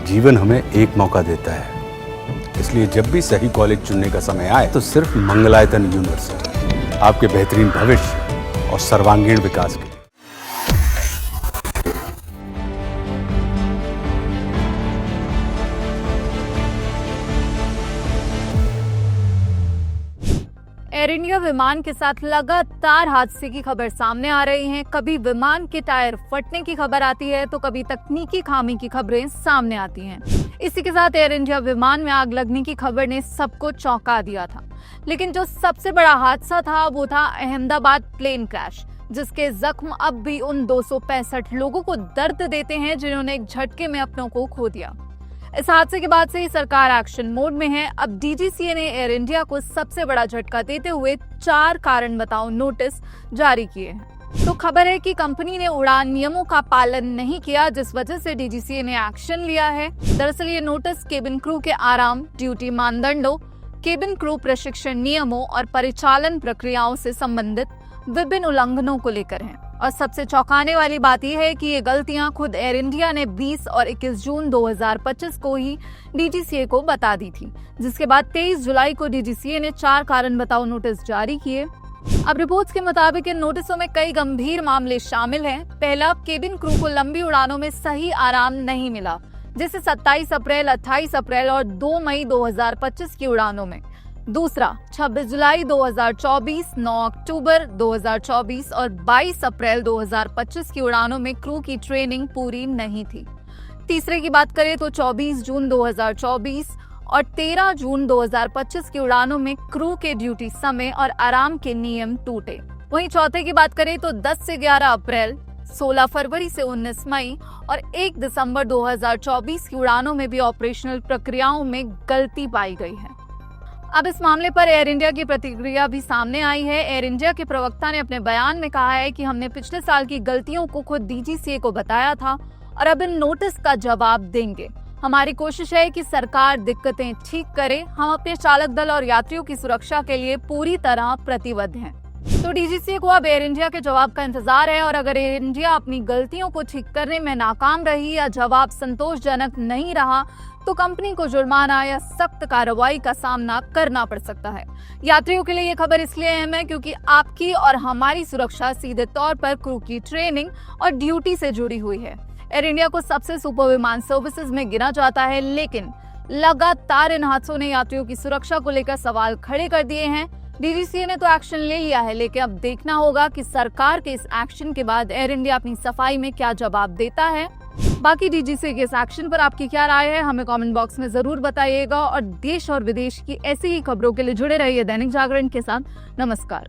जीवन हमें एक मौका देता है, इसलिए जब भी सही कॉलेज चुनने का समय आए तो सिर्फ मंगलायतन यूनिवर्सिटी आपके बेहतरीन भविष्य और सर्वांगीण विकास के लिए। एयर इंडिया विमान के साथ लगातार हादसे की खबर सामने आ रही हैं। कभी विमान के टायर फटने की खबर आती है तो कभी तकनीकी खामी की खबरें सामने आती हैं। इसी के साथ एयर इंडिया विमान में आग लगने की खबर ने सबको चौंका दिया था। लेकिन जो सबसे बड़ा हादसा था वो था अहमदाबाद प्लेन क्रैश, जिसके जख्म अब भी उन 265 लोगों को दर्द देते हैं जिन्होंने एक झटके में अपनों को खो दिया। इस हादसे के बाद से ही सरकार एक्शन मोड में है। अब डीजीसीए ने एयर इंडिया को सबसे बड़ा झटका देते हुए 4 कारण बताओ नोटिस जारी किए हैं। तो खबर है कि कंपनी ने उड़ान नियमों का पालन नहीं किया, जिस वजह से डीजीसीए ने एक्शन लिया है। दरअसल ये नोटिस केबिन क्रू के आराम, ड्यूटी मानदंडों, केबिन क्रू प्रशिक्षण नियमों और परिचालन प्रक्रियाओं से संबंधित विभिन्न उल्लंघनों को लेकर हैं। और सबसे चौंकाने वाली बात यह है कि ये गलतियां खुद एयर इंडिया ने 20 और 21 जून 2025 को ही डीजीसीए को बता दी थी, जिसके बाद 23 जुलाई को डीजीसीए ने 4 कारण बताओ नोटिस जारी किए। अब रिपोर्ट्स के मुताबिक इन नोटिसों में कई गंभीर मामले शामिल हैं। पहला, केबिन क्रू को लंबी उड़ानों में सही आराम नहीं मिला, जैसे 27 अप्रैल, 28 अप्रैल और 2 मई 2025 की उड़ानों में। दूसरा, 26 जुलाई 2024, 9 अक्टूबर 2024 और 22 अप्रैल 2025 की उड़ानों में क्रू की ट्रेनिंग पूरी नहीं थी। तीसरे की बात करें तो 24 जून 2024 और 13 जून 2025 की उड़ानों में क्रू के ड्यूटी समय और आराम के नियम टूटे। वहीं चौथे की बात करें तो 10 से 11 अप्रैल, 16 फरवरी से 19 मई और 1 दिसंबर 2024 की उड़ानों में भी ऑपरेशनल प्रक्रियाओं में गलती पाई गई है। अब इस मामले पर एयर इंडिया की प्रतिक्रिया भी सामने आई है। एयर इंडिया के प्रवक्ता ने अपने बयान में कहा है कि हमने पिछले साल की गलतियों को खुद डीजीसीए को बताया था और अब इन नोटिस का जवाब देंगे। हमारी कोशिश है कि सरकार दिक्कतें ठीक करे। हम अपने चालक दल और यात्रियों की सुरक्षा के लिए पूरी तरह प्रतिबद्ध हैं। तो डीजीसीए को अब एयर इंडिया के जवाब का इंतजार है और अगर एयर इंडिया अपनी गलतियों को ठीक करने में नाकाम रही या जवाब संतोषजनक नहीं रहा तो कंपनी को जुर्माना या सख्त कार्रवाई का सामना करना पड़ सकता है। यात्रियों के लिए ये खबर इसलिए अहम है क्योंकि आपकी और हमारी सुरक्षा सीधे तौर पर क्रू की ट्रेनिंग और ड्यूटी से जुड़ी हुई है। एयर इंडिया को सबसे सुपर विमान सर्विसेज में गिना जाता है, लेकिन लगातार इन हादसों ने यात्रियों की सुरक्षा को लेकर सवाल खड़े कर दिए हैं। डीजीसीए ने तो एक्शन ले लिया है, लेकिन अब देखना होगा कि सरकार के इस एक्शन के बाद एयर इंडिया अपनी सफाई में क्या जवाब देता है। बाकी डीजीसीए के इस एक्शन पर आपकी क्या राय है, हमें कमेंट बॉक्स में जरूर बताइएगा और देश और विदेश की ऐसी ही खबरों के लिए जुड़े रहिए दैनिक जागरण के साथ। नमस्कार।